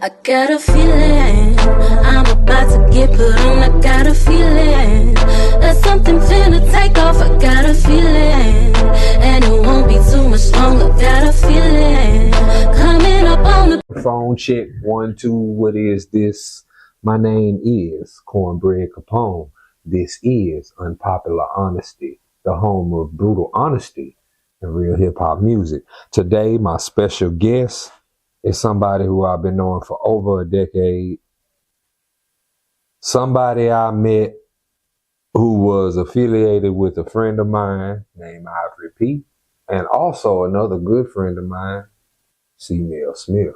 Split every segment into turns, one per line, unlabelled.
I got a feeling I'm about to get put on. I got a feeling that something finna take off. I got a feeling, and it won't be too much longer. Got a feeling coming up on the
phone check. 1, 2. What is this? My name is Cornbread Capone. This is Unpopular Honesty, the home of brutal honesty and real hip hop music. Today, my special guest is somebody who I've been knowing for over a decade. Somebody I met who was affiliated with a friend of mine named Ivory P. And also another good friend of mine, Ceemoe Smith.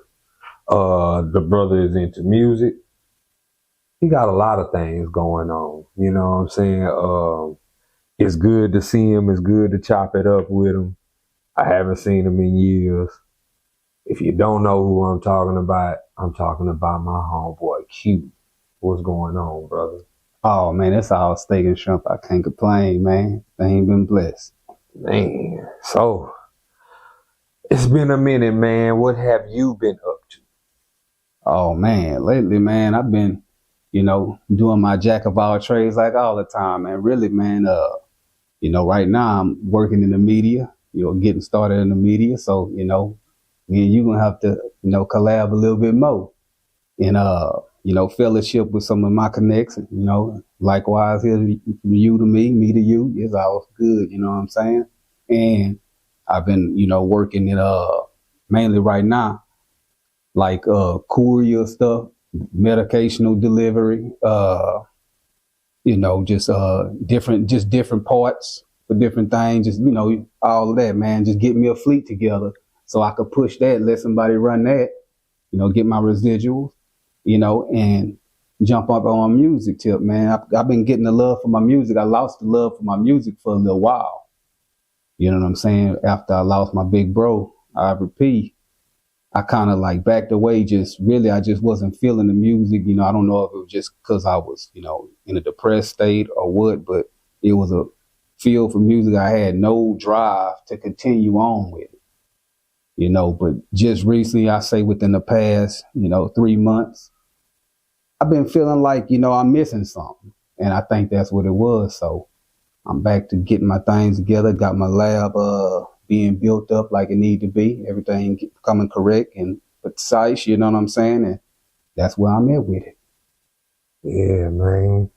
The brother is into music. He got a lot of things going on. You know what I'm saying? It's good to see him. It's good to chop it up with him. I haven't seen him in years. If you don't know who I'm talking about my homeboy Q. What's going on, brother?
Oh, man, it's all steak and shrimp. I can't complain, man. I ain't been blessed.
Man, so it's been a minute, man. What have you been up to?
Oh, man, lately, man, I've been, doing my jack of all trades like all the time, man. Really, man, right now I'm working in the media, getting started in the media. So, me and you gonna have to, collab a little bit more and, fellowship with some of my connects, likewise here you to me to you. It's all good, you know what I'm saying? And I've been, working in, mainly right now, like, courier stuff, medicational delivery, different parts for different things, just, all of that, man. Just get me a fleet together so I could push that, let somebody run that, get my residuals, and jump up on music tip, man. I've been getting the love for my music. I lost the love for my music for a little while. You know what I'm saying? After I lost my big bro, Ivory P, I kind of like backed away. I just wasn't feeling the music. I don't know if it was just because I was, in a depressed state or what, but it was a feel for music. I had no drive to continue on with it. But just recently, I say within the past, 3 months, I've been feeling like, I'm missing something. And I think that's what it was. So I'm back to getting my things together, got my lab being built up like it need to be, everything coming correct and precise, you know what I'm saying? And that's where I'm at with it.
Yeah, man.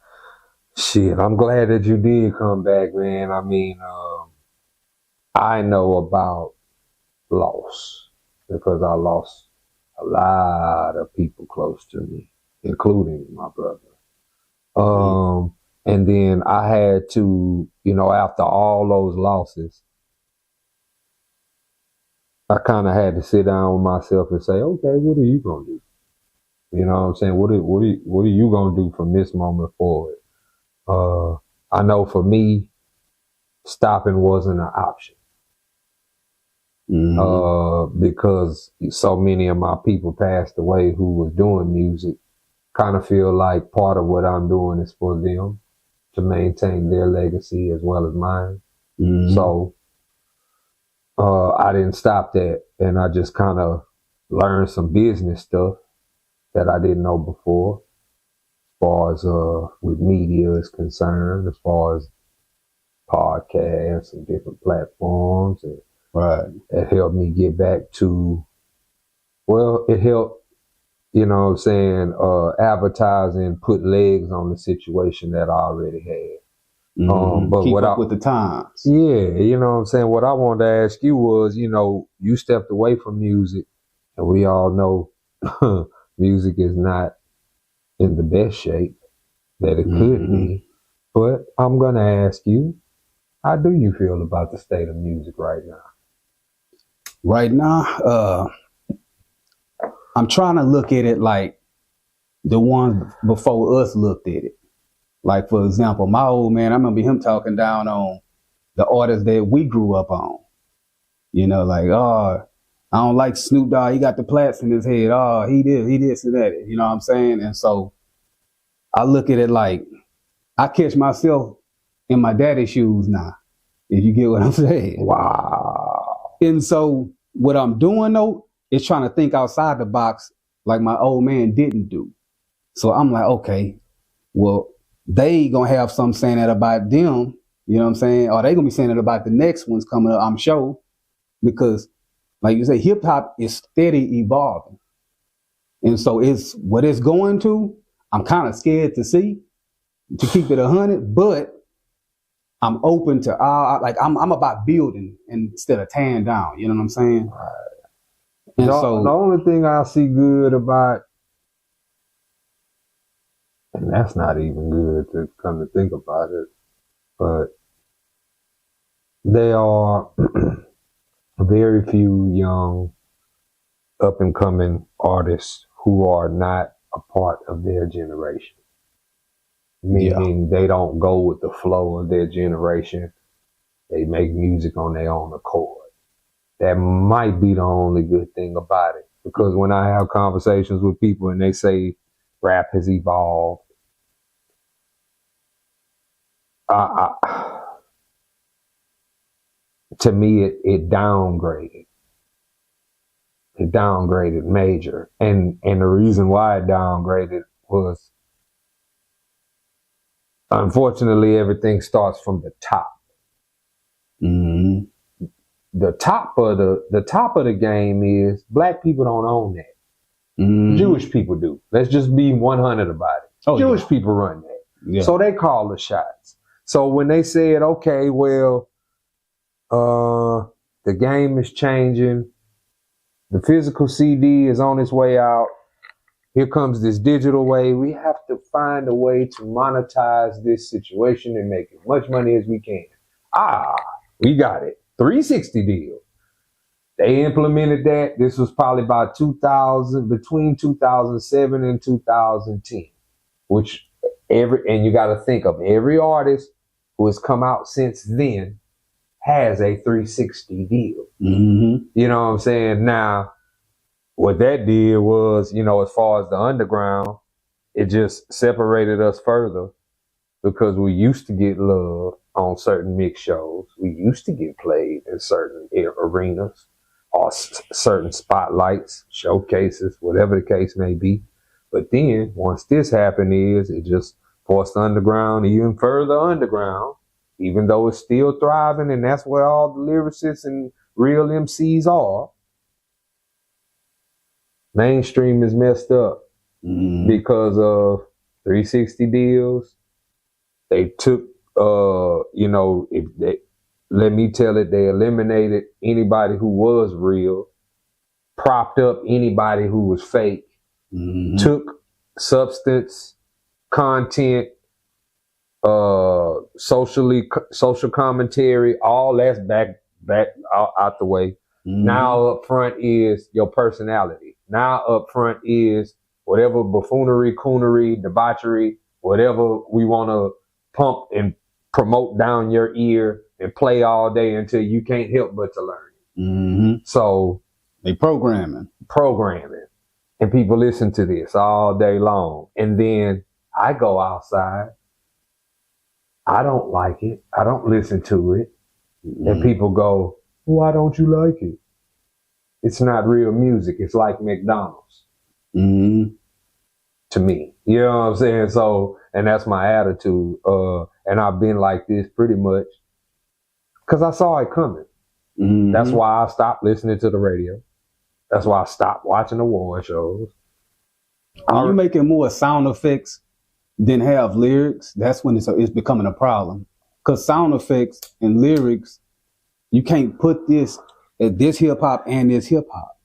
Shit, I'm glad that you did come back, man. I mean, I know about loss because I lost a lot of people close to me, including my brother. And then I had to, after all those losses, I kind of had to sit down with myself and say, okay, what are you going to do? You know what I'm saying? What are you going to do from this moment forward? I know for me, stopping wasn't an option. Because so many of my people passed away who was doing music. Kind of feel like part of what I'm doing is for them to maintain their legacy as well as mine. So I didn't stop that, and I just kind of learned some business stuff that I didn't know before, as far as with media is concerned, as far as podcasts and different platforms. And
right.
It helped me get back to, it helped, advertising, put legs on the situation that I already had. But
keep
what
up with the times.
Yeah, you know what I'm saying? What I wanted to ask you was, you stepped away from music, and we all know music is not in the best shape that it could be. But I'm going to ask you, how do you feel about the state of music right now?
Right now, I'm trying to look at it like the ones before us looked at it. Like, for example, my old man, I remember him talking down on the artists that we grew up on. I don't like Snoop Dogg. He got the plaits in his head. Oh, he this and that. You know what I'm saying? And so I look at it like I catch myself in my daddy's shoes now, if you get what I'm saying.
Wow.
And so what I'm doing, though, is trying to think outside the box like my old man didn't do. So I'm like, okay, well, they gonna have something saying that about them, you know what I'm saying? Or they gonna be saying it about the next ones coming up, I'm sure. Because like you say, hip hop is steady evolving. And so it's what it's going to, I'm kind of scared to see, to keep it 100, but I'm open to all, like I'm about building instead of tearing down, you know what I'm saying? And
the
so
the only thing I see good about, and that's not even good to come to think about it, but there are very few young up and coming artists who are not a part of their generation. Meaning they don't go with the flow of their generation. They make music on their own accord. That might be the only good thing about it. Because when I have conversations with people and they say rap has evolved, to me, it downgraded. It downgraded major. And the reason why it downgraded was, unfortunately, everything starts from the top.
mm-hmm.
The top of the game is black people don't own that.
Mm-hmm.
Jewish people do. Let's just be 100 about it. Jewish people run that.
Yeah.
So they call the shots. So when they said, okay, well, the game is changing, the physical CD is on its way out, here comes this digital way, we have to find a way to monetize this situation and make as much money as we can. We got it. 360 deal. They implemented that. This was probably about between 2007 and 2010, which and you got to think of every artist who has come out since then has a 360 deal.
Mm-hmm.
You know what I'm saying? Now, what that did was, as far as the underground, it just separated us further because we used to get love on certain mix shows. We used to get played in certain arenas or certain spotlights, showcases, whatever the case may be. But then once this happened it just forced the underground even further underground, even though it's still thriving and that's where all the lyricists and real MCs are. Mainstream is messed up because of 360 deals. They took, let me tell it, they eliminated anybody who was real, propped up anybody who was fake, took substance, content, social commentary, all that's back out the way. Now up front is your personality. Now up front is whatever buffoonery, coonery, debauchery, whatever we want to pump and promote down your ear and play all day until you can't help but to learn it. So
they programming.
And people listen to this all day long. And then I go outside. I don't like it. I don't listen to it. And people go, why don't you like it? It's not real music. It's like McDonald's. To me. You know what I'm saying? So, and that's my attitude. And I've been like this pretty much because I saw it coming. That's why I stopped listening to the radio. That's why I stopped watching award shows.
When you're making more sound effects than have lyrics, that's when it's becoming a problem. Because sound effects and lyrics, you can't put this hip hop and this hip hop.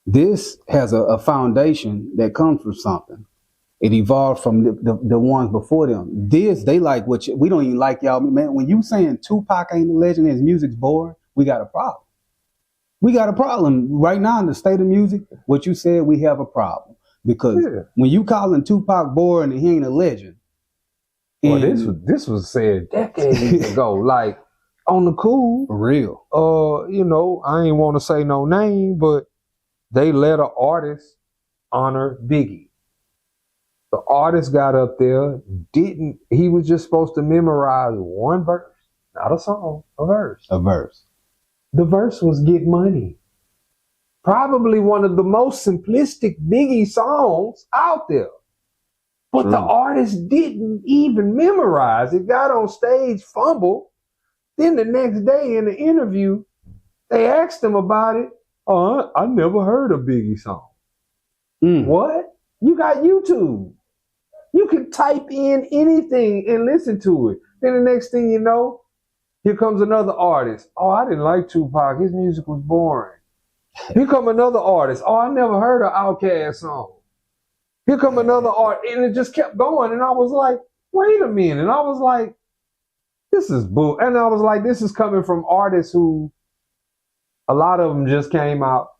This has a foundation that comes from something. It evolved from the ones before them. This, they like we don't even like y'all. Man, when you saying Tupac ain't a legend, his music's boring, we got a problem. We got a problem right now in the state of music. What you said, we have a problem. Because when you calling Tupac boring and he ain't a legend.
Well, this was said decades ago, like on the cool.
For real.
I ain't want to say no name, but they let an artist honor Biggie. The artist got up there, he was just supposed to memorize one verse, not a song, a verse.
A verse.
The verse was get money. probably one of the most simplistic Biggie songs out there. But
True.
the artist didn't even memorize it, got on stage, fumbled. Then the next day in the interview, they asked him about it. Oh, I never heard a Biggie song. What? You got YouTube. You can type in anything and listen to it. Then the next thing you know, here comes another artist. Oh, I didn't like Tupac. His music was boring. Here come another artist. Oh, I never heard an Outkast song. Here come another artist. And it just kept going. And I was like, wait a minute. And I was like, this is bull. And I was like, this is coming from artists who, a lot of them just came out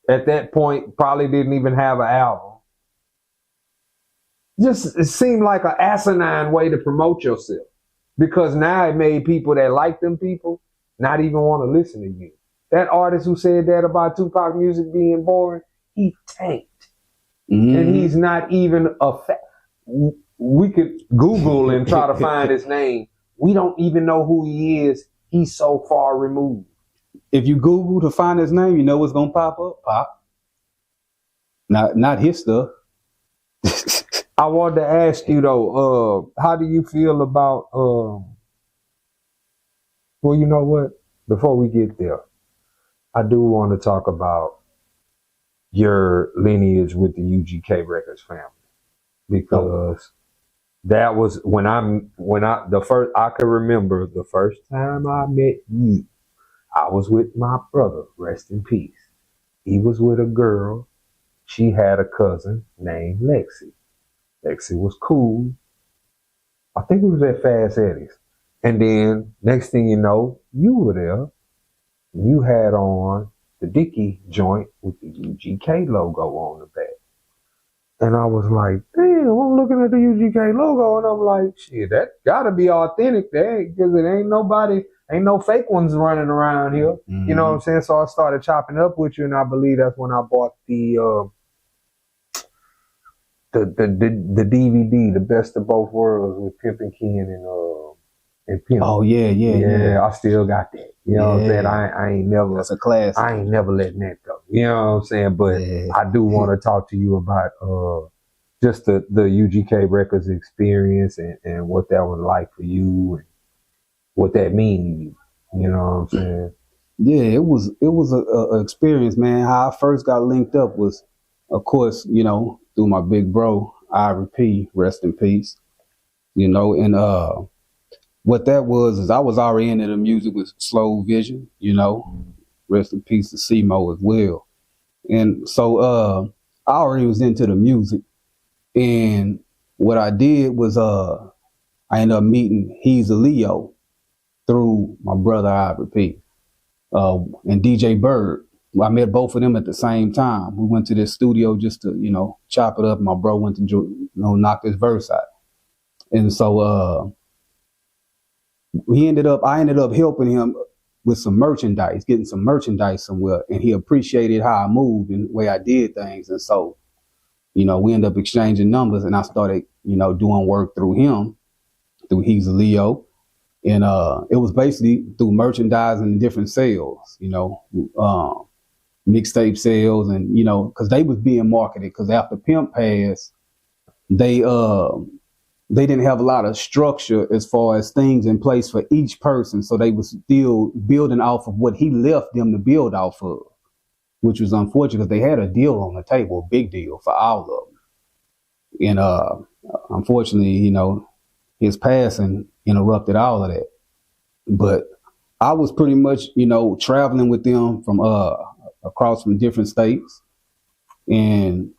at that point, probably didn't even have an album. Just, it seemed like an asinine way to promote yourself. Because now it made people that like them people not even want to listen to you. That artist who said that about Tupac music being boring, he tanked. And he's not even we could Google and try to find his name. We don't even know who he is. He's so far removed.
If you Google to find his name, you know what's gonna pop up? Pop. Not his stuff.
I wanted to ask you though, how do you feel about well, you know what? Before we get there, I do want to talk about your lineage with the UGK Records family. Because that was I could remember the first time I met you. I was with my brother, rest in peace. He was with a girl. She had a cousin named Lexi. Lexi was cool. I think it was at Fast Eddie's. And then next thing you know, you were there. You had on the Dickie joint with the UGK logo on the back. And I was like, damn, I'm looking at the UGK logo and I'm like, shit, that gotta be authentic there because it ain't no fake ones running around here. You know what I'm saying? So I started chopping up with you and I believe that's when I bought the DVD, The Best of Both Worlds with Pimp and Ken and Pimp.
Oh yeah.
I still got that. You know what I'm saying? I ain't never.
That's a classic.
I ain't never letting that go. You know what I'm saying? But I do want to talk to you about just the UGK Records experience and what that was like for you and what that means to you. You know what I'm saying?
Yeah, it was a experience, man. How I first got linked up was, of course, you know, through my big bro, Ivory P, rest in peace. You know, and what that was is I was already into the music with Slow Vision, you know, rest in peace to Ceemoe as well. And so I already was into the music. And what I did was I ended up meeting He's a Leo through my brother Ivory P and DJ Bird. I met both of them at the same time. We went to this studio just to, you know, chop it up. My bro went to, you know, knock his verse out. And so I ended up helping him with some merchandise, getting some merchandise somewhere. And he appreciated how I moved and the way I did things. And so, you know, we ended up exchanging numbers and I started, you know, doing work through him, through He's a Leo. And it was basically through merchandising and different sales, you know, mixtape sales and, you know, because they was being marketed because after Pimp passed, they didn't have a lot of structure as far as things in place for each person. So they was still building off of what he left them to build off of, which was unfortunate because they had a deal on the table, a big deal for all of them. And unfortunately, you know, his passing interrupted all of that. But I was pretty much, you know, traveling with them from across from different states and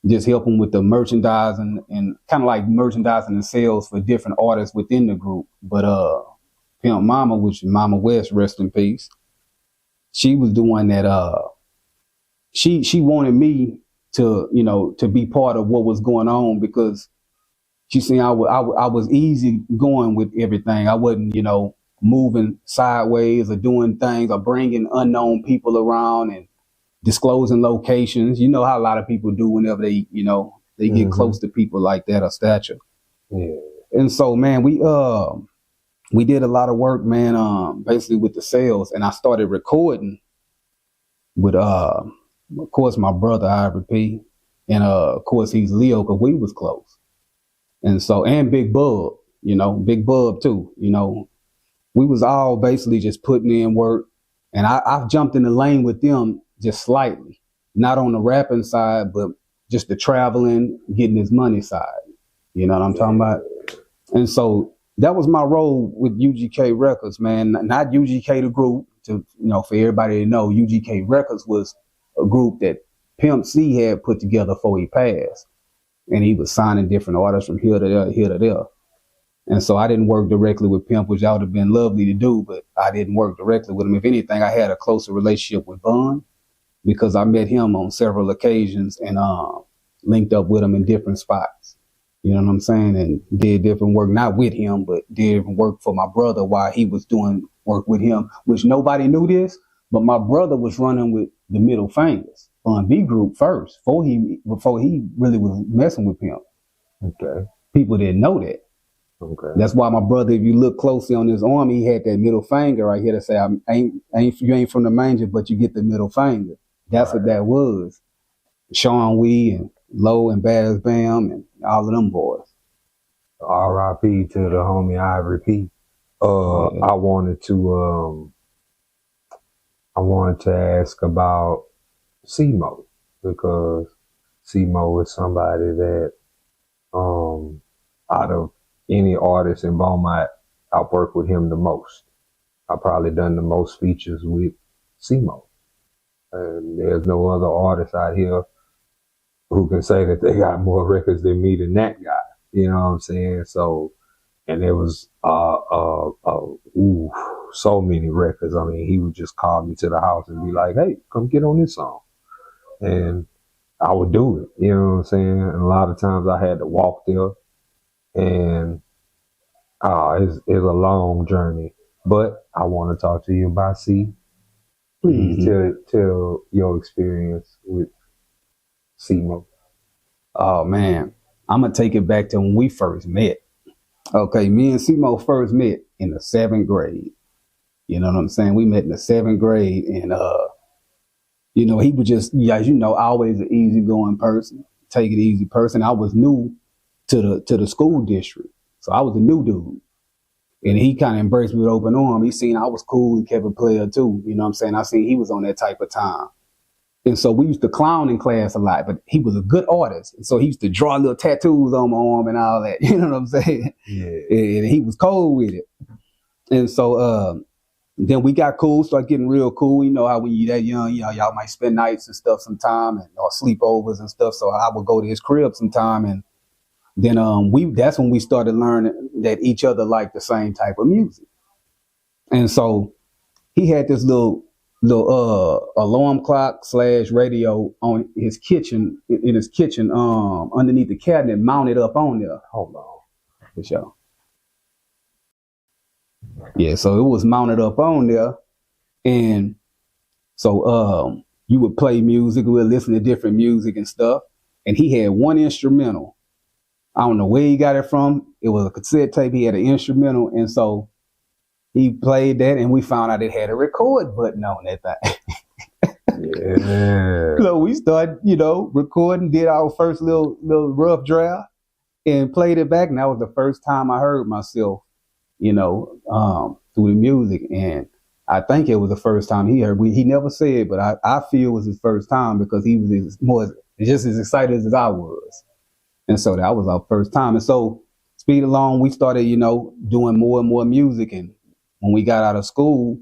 just helping with the merchandising and kind of like merchandising and sales for different artists within the group. But Pimp Mama, which is Mama West, rest in peace, she was doing that. She wanted me to, you know, to be part of what was going on because she seen I was easy going with everything. I wasn't, you know, moving sideways or doing things or bringing unknown people around and disclosing locations. You know how a lot of people do whenever they, you know, they get close to people like that or stature. Yeah. And so, man, we did a lot of work, man, basically with the sales, and I started recording with of course my brother Ivory P, and of course he's Leo because we was close, and so and Big Bub, Big Bub too, we was all basically just putting in work, and I've jumped in the lane with them just slightly, not on the rapping side, but just the traveling, getting his money side. You know what I'm talking about? And so that was my role with UGK Records, man. Not UGK the group, for everybody to know, UGK Records was a group that Pimp C had put together before he passed. And he was signing different artists from here to there, here to there. And so I didn't work directly with Pimp, which would have been lovely to do, but I didn't work directly with him. If anything, I had a closer relationship with Bun because I met him on several occasions and linked up with him in different spots. You know what I'm saying? And did different work, not with him, but did different work for my brother while he was doing work with him, which nobody knew this, but my brother was running with the Middle Fingers on B Group first, before he really was messing with Pimp.
Okay.
People didn't know that.
Okay.
That's why my brother, if you look closely on his arm, he had that middle finger right here to say, you ain't from the manger, but you get the middle finger. That's right. What that was. Sean Wee and Low and Baz Bam and all of them boys.
R.I.P. to the homie Ivory P. I wanted to ask about Ceemoe because Ceemoe is somebody that out of any artist in Beaumont, I've worked with him the most. I've probably done the most features with Ceemoe. And there's no other artist out here who can say that they got more records than me than that guy. You know what I'm saying? So, and there was so many records. I mean, he would just call me to the house and be like, "Hey, come get on this song," and I would do it. You know what I'm saying? And a lot of times I had to walk there, and it's a long journey. But I want to talk to you about C. Please tell your experience with Ceemoe.
Oh man, I'm gonna take it back to when we first met. Okay, me and Ceemoe first met in the 7th grade. You know what I'm saying? We met in the 7th grade, and he was just, always an easygoing person, take it easy person. I was new to the school district, so I was a new dude. And he kind of embraced me with open arms. He seen I was cool and kept a player too. You know what I'm saying? I seen he was on that type of time. And so we used to clown in class a lot, but he was a good artist. And so he used to draw little tattoos on my arm and all that. You know what I'm saying?
Yeah.
And he was cold with it. And so then we got cool, started getting real cool. You know how when you're that young, y'all might spend nights and stuff sometime or sleepovers and stuff. So I would go to his crib sometime, and then that's when we started learning that each other liked the same type of music. And so he had this little alarm clock / radio on his kitchen, underneath the cabinet, mounted up on there. Hold on. For sure. Yeah, so it was mounted up on there. And so you would play music, we would listen to different music and stuff. And he had one instrumental. I don't know where he got it from. It was a cassette tape. He had an instrumental. And so he played that, and we found out it had a record button on that thing.
Yeah.
So we started, recording, did our first little rough draft and played it back. And that was the first time I heard myself, through the music. And I think it was the first time he heard. He never said, but I feel it was his first time because he was just as excited as I was. And so that was our first time. And so speed along, we started, doing more and more music. And when we got out of school,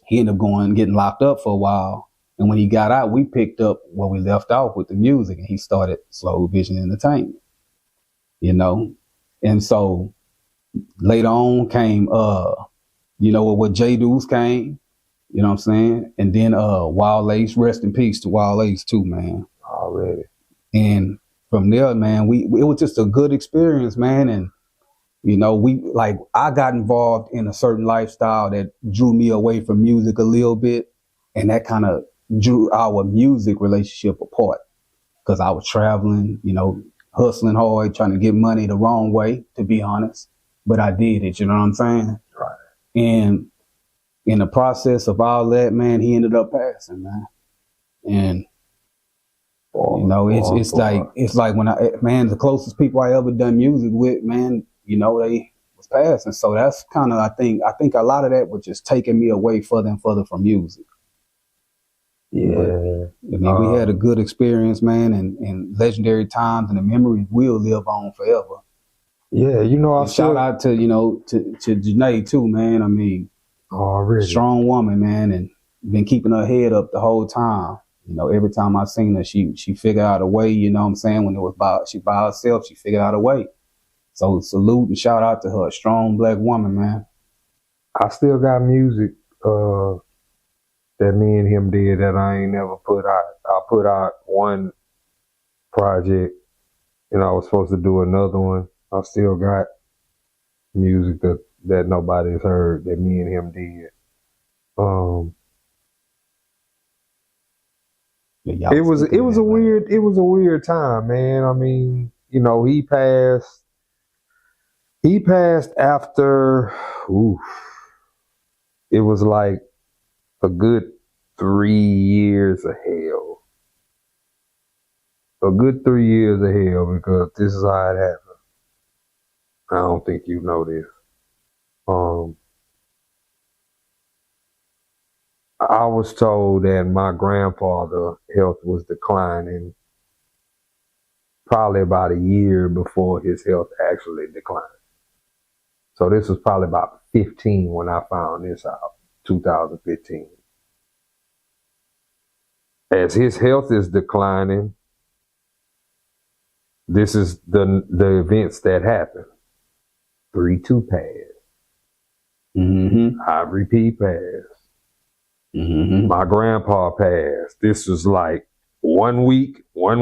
he ended up getting locked up for a while. And when he got out, we picked up where we left off with the music, and he started Slow Vision Entertainment, And so later on came, what J Deuce came, you know what I'm saying? And then Wild Ace, rest in peace to Wild Ace too, man.
Already.
And from there, man, it was just a good experience, man. And, I got involved in a certain lifestyle that drew me away from music a little bit. And that kind of drew our music relationship apart because I was traveling, hustling hard, trying to get money the wrong way, to be honest. But I did it, you know what I'm saying?
Right.
And in the process of all that, man, he ended up passing, man. And it's like when the closest people I ever done music with, man, they was passing. So that's kind of, I think a lot of that was just taking me away further and further from music.
Yeah.
But, we had a good experience, man, and legendary times, and the memories will live on forever.
Yeah,
shout out to Janae too, man.
Already.
Strong woman, man, and been keeping her head up the whole time. Every time I seen her, she figured out a way, when it was she by herself, she figured out a way. So salute and shout out to her, a strong black woman, man.
I still got music that me and him did that I ain't never put out. I put out one project and I was supposed to do another one. I still got music that nobody's heard that me and him did. It was a weird time, man. He passed after it was like a good 3 years of hell. A good 3 years of hell, because this is how it happened. I don't think you know this. I was told that my grandfather's health was declining probably about a year before his health actually declined. So this was probably about 15 when I found this out, 2015. As his health is declining, this is the events that happen. 3-2 passed.
Mm-hmm.
Ivory P passed.
Mm-hmm.
My grandpa passed. This was like 1 week. My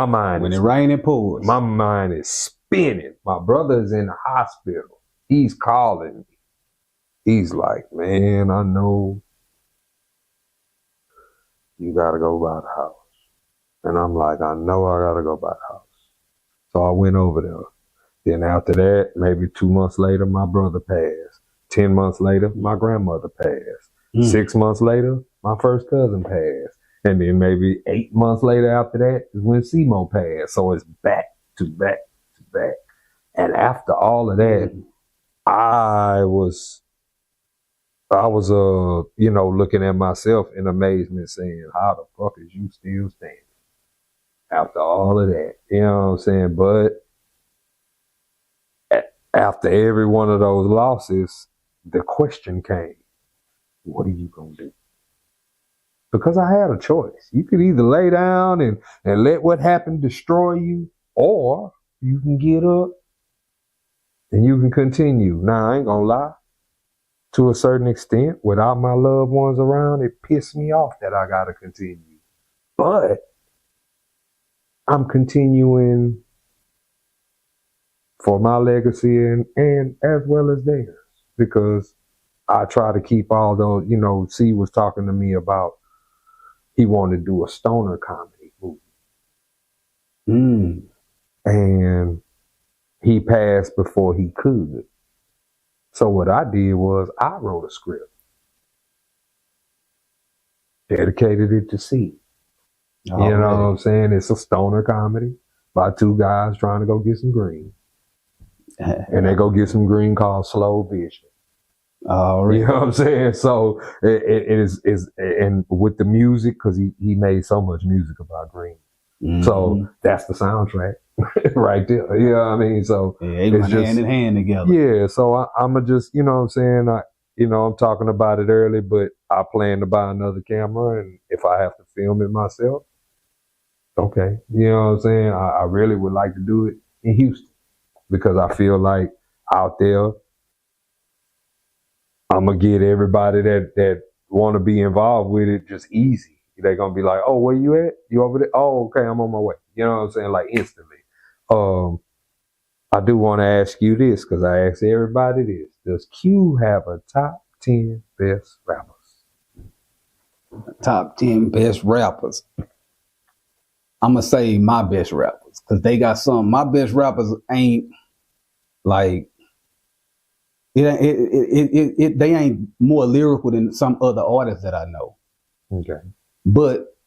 mind
when it rains, it pours.
My mind is spinning. My brother's in the hospital. He's calling me. He's like, man, I know you gotta go by the house. And I'm like, I know I gotta go by the house. So I went over there. Then after that, maybe 2 months later, my brother passed. 10 months later, my grandmother passed. 6 months later, my first cousin passed. And then maybe 8 months later after that is when Ceemoe passed. So it's back to back to back. And after all of that, I was looking at myself in amazement saying, how the fuck is you still standing? After all of that, you know what I'm saying? But after every one of those losses, the question came, what are you going to do? Because I had a choice. You could either lay down and let what happened destroy you, or you can get up and you can continue. Now, I ain't going to lie. To a certain extent, without my loved ones around, it pissed me off that I got to continue. But I'm continuing for my legacy and as well as theirs, because I try to keep all those, C was talking to me about he wanted to do a stoner comedy movie. And he passed before he could. So what I did was I wrote a script, dedicated it to C. You know what I'm saying? It's a stoner comedy by two guys trying to go get some green. And they go get some green called Slow Vision.
Really?
You know what I'm saying? So it is, and with the music, because he made so much music about green. Mm-hmm. So that's the soundtrack right there. You know what I mean? So
they went hand in hand together.
Yeah. So I'm just, you know what I'm saying? I'm talking about it early, but I plan to buy another camera, and if I have to film it myself, okay. You know what I'm saying? I really would like to do it in Houston, because I feel like out there, I'm going to get everybody that want to be involved with it just easy. They're going to be like, oh, where you at? You over there? Oh, okay, I'm on my way. You know what I'm saying? Like instantly. I do want to ask you this, because I ask everybody this. Does Q have a top 10 best rappers?
Top 10 best rappers. I'm going to say my best rappers, because they got some. My best rappers ain't like They ain't more lyrical than some other artists that I know.
Okay.
But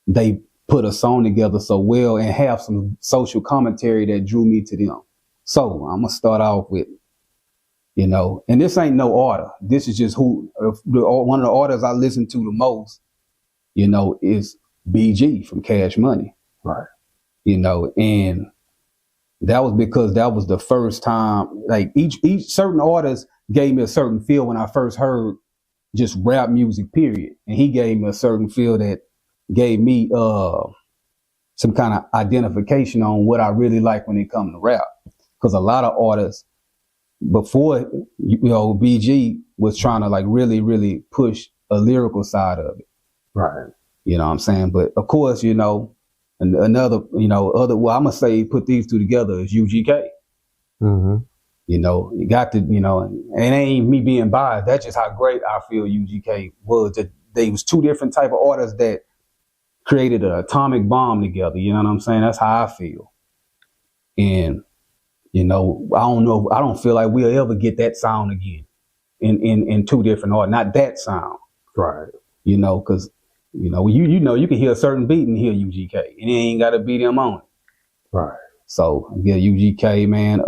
they put a song together so well and have some social commentary that drew me to them. So I'm gonna start off with, and this ain't no order. This is just one of the artists I listen to the most, is BG from Cash Money.
Right.
And that was because that was the first time, like each certain artist gave me a certain feel when I first heard just rap music, period. And he gave me a certain feel that gave me some kind of identification on what I really like when it comes to rap. Because a lot of artists before, BG was trying to like really, really push a lyrical side of it.
Right.
You know what I'm saying? But of course, another, well, I'm going to say put these two together is UGK.
Mm-hmm.
You got to, and it ain't me being biased. That's just how great I feel UGK was. That they was two different type of artists that created an atomic bomb together. You know what I'm saying? That's how I feel. And, I don't know. I don't feel like we'll ever get that sound again in two different artists. Not that sound.
Right.
Because, you can hear a certain beat and hear UGK. And it ain't got to be them on it.
Right.
So, yeah, UGK, man.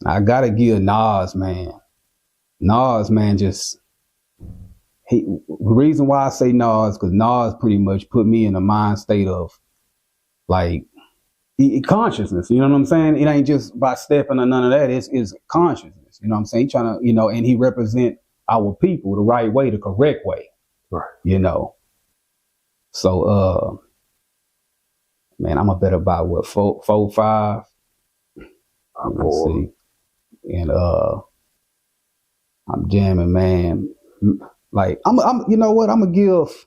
I gotta give Nas, man. Nas, man, the reason why I say Nas, because Nas pretty much put me in a mind state of, like, consciousness. You know what I'm saying? It ain't just by stepping or none of that. It's consciousness. You know what I'm saying? He trying to, and he represent our people the right way, the correct way.
Right.
So, man, I'm a bet about what, 4-5. Let's see. And I'm jamming, man. Like I'm you know what? I'm gonna give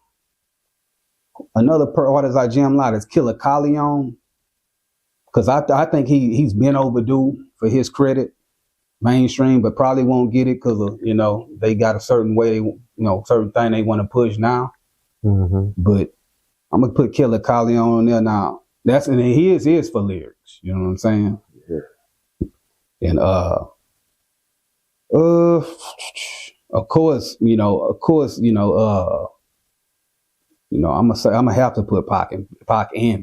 another artist I jam a lot is Killer Colleon, because I think he's been overdue for his credit, mainstream, but probably won't get it because of they got a certain way, certain thing they want to push now.
Mm-hmm.
But I'm gonna put Killer Colleon on there now. And he is for lyrics. You know what I'm saying?
Yeah.
And of course, I'm gonna have to put Pac and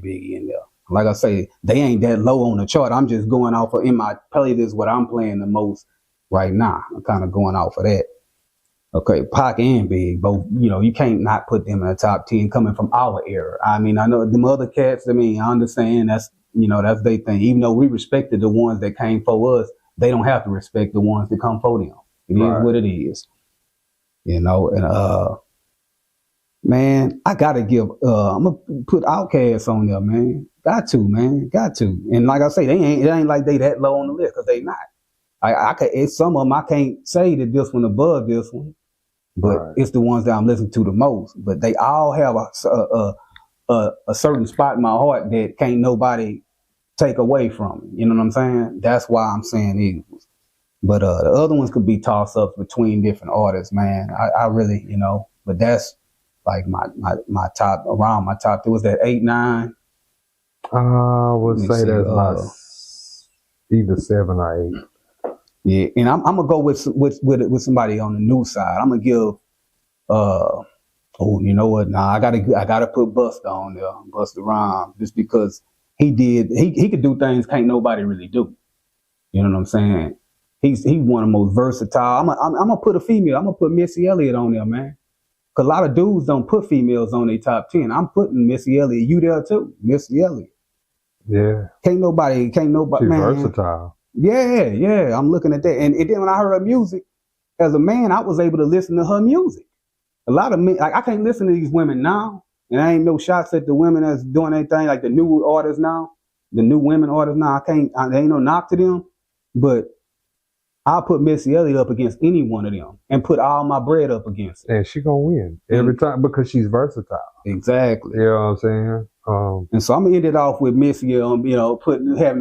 Biggie in there. Like I say, they ain't that low on the chart. I'm just going off of in my playlist what I'm playing the most right now. I'm kind of going off of that. Okay, Pac and Big, both, you can't not put them in the top 10 coming from our era. I mean, I know them other cats, I understand that's their thing. Even though we respected the ones that came for us, they don't have to respect the ones that come for them. It is what it is. And man, I gotta give I'm gonna put Outkast on there, man. Got to. And like I say, it ain't like they that low on the list, because they not. It's some of them I can't say that this one above this one, but it's the ones that I'm listening to the most. But they all have a certain spot in my heart that can't nobody take away from me. You know what I'm saying? That's why I'm saying Eagles. But the other ones could be toss ups between different artists, man. I really, but that's like my top, around my top. There was that 8-9.
I would say that's my either 7 or 8.
Yeah, and I'm gonna go with somebody on the new side. I'm gonna give you know what? Nah, I gotta put Busta on there, Busta Rhymes, just because he could do things can't nobody really do. You know what I'm saying? He's one of the most versatile. I'm gonna put a female. I'm gonna put Missy Elliott on there, man. Cause a lot of dudes don't put females on their top 10. I'm putting Missy Elliott. You there too, Missy Elliott.
Yeah.
Can't nobody.
She's
man.
Versatile.
Yeah. I'm looking at that, and then when I heard her music, as a man, I was able to listen to her music. A lot of men, like I can't listen to these women now, and I ain't no shots at the women that's doing anything like the new artists now, the new women artists now. There ain't no knock to them, but I'll put Missy Elliott up against any one of them and put all my bread up against it.
And she gonna win every time because she's versatile.
Exactly.
You know what I'm saying?
And so I'm gonna end it off with Missy, having a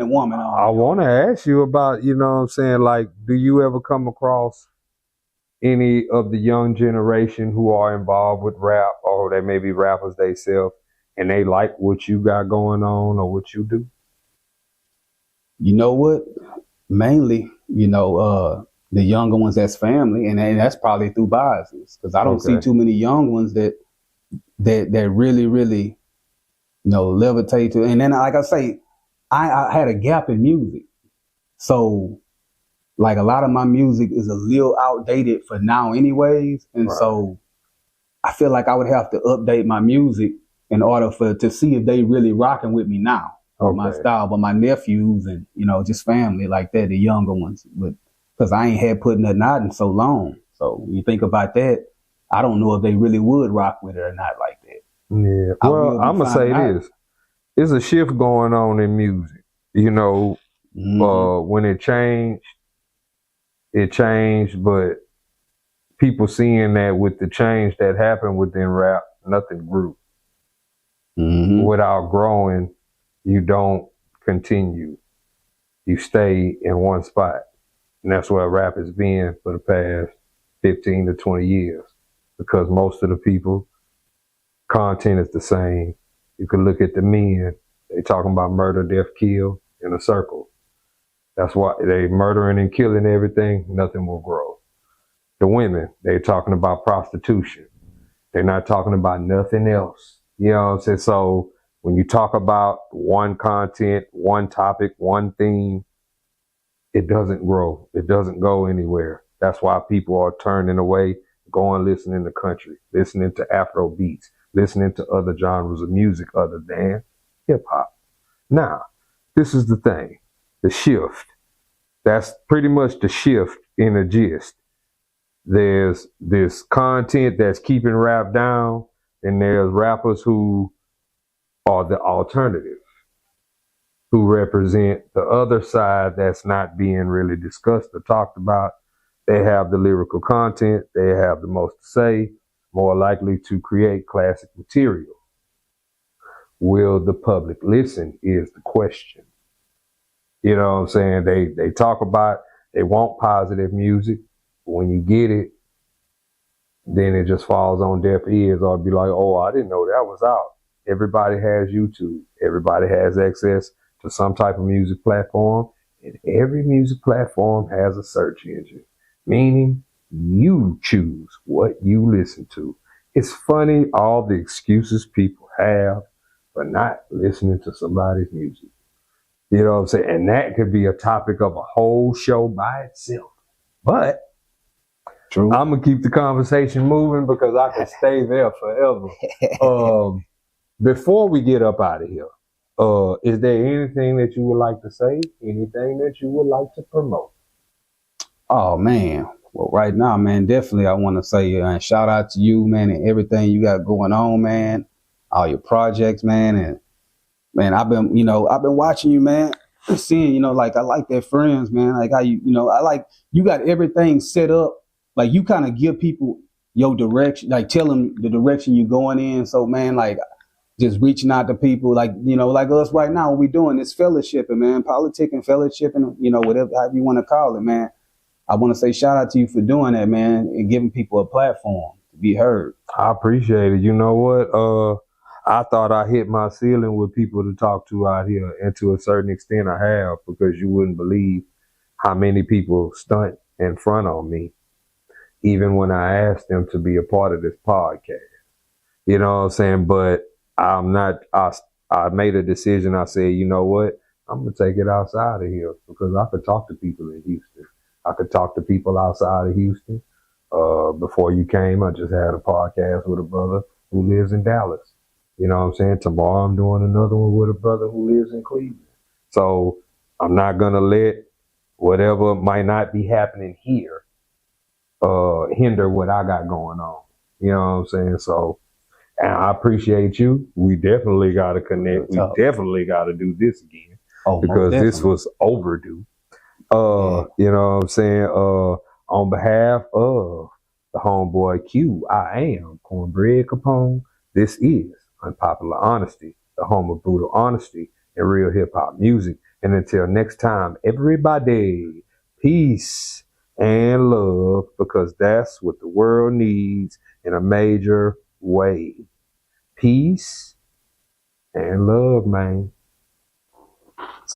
woman on.
I want to ask you about, you know what I'm saying? Like, do you ever come across any of the young generation who are involved with rap, or they may be rappers themselves, and they like what you got going on or what you do?
You know what? Mainly, the younger ones as family, and that's probably through biases, because I don't see too many young ones that really, really, levitate to. And then, like I say, I had a gap in music, so like a lot of my music is a little outdated for now, anyways, and so I feel like I would have to update my music in order to see if they really rocking with me now. My style, but my nephews and, just family like that, the younger ones, but because I ain't had put nothing out in so long. So when you think about that, I don't know if they really would rock with it or not like that.
Yeah. Well, I'm going to say this. There's a shift going on in music. When it changed, but people seeing that with the change that happened within rap, nothing grew. Without growing, you don't continue. You stay in one spot. And that's where rap has been for the past 15 to 20 years. Because most of the people, content is the same. You can look at the men, they talking about murder, death, kill in a circle. That's why they murdering and killing everything, nothing will grow. The women, they talking about prostitution. They're not talking about nothing else. You know what I'm saying? So when you talk about one content, one topic, one theme, it doesn't grow. It doesn't go anywhere. That's why people are turning away, going listening to country, listening to Afro beats, listening to other genres of music other than hip hop. Now, this is the thing, the shift. That's pretty much the shift in a gist. There's this content that's keeping rap down, and there's rappers who are the alternative, who represent the other side that's not being really discussed or talked about. They have the lyrical content, they have the most to say, more likely to create classic material. Will the public listen is the question. You know what I'm saying? They talk about, they want positive music, but when you get it, then it just falls on deaf ears, or be like, oh, I didn't know that was out. Everybody has YouTube. Everybody has access to some type of music platform, and every music platform has a search engine, meaning you choose what you listen to. It's funny all the excuses people have for not listening to somebody's music. You know what I'm saying? And that could be a topic of a whole show by itself. But true, I'm going to keep the conversation moving because I could stay there forever. Before we get up out of here, is there anything that you would like to say? Anything that you would like to promote?
Oh, man. Well, right now, man, definitely I want to say shout out to you, man, and everything you got going on, man. All your projects, man. And, man, I've been watching you, man. Seeing, like, I like their friends, man. Like, how I like, you got everything set up. Like, you kind of give people your direction, like, tell them the direction you're going in. So, man, like, just reaching out to people, like, like us right now, what we doing is fellowshipping, man, politicking, fellowshipping, whatever, however you want to call it, man. I want to say shout out to you for doing that, man, and giving people a platform to be heard.
I appreciate it. You know what? I thought I hit my ceiling with people to talk to out here, and to a certain extent I have, because you wouldn't believe how many people stunt in front of me, even when I asked them to be a part of this podcast. You know what I'm saying? But I'm not, I made a decision. I said, you know what? I'm going to take it outside of here, because I could talk to people in Houston. I could talk to people outside of Houston. Before you came, I just had a podcast with a brother who lives in Dallas. You know what I'm saying? Tomorrow I'm doing another one with a brother who lives in Cleveland. So I'm not going to let whatever might not be happening here hinder what I got going on. You know what I'm saying? So, and I appreciate you. We definitely got to connect. We definitely got to do this again, because this was overdue. You know what I'm saying? On behalf of the homeboy Q, I am Cornbread Capone. This is Unpopular Honesty, the home of brutal honesty and real hip hop music. And until next time, everybody, peace and love, because that's what the world needs in a major way. Peace and love, man.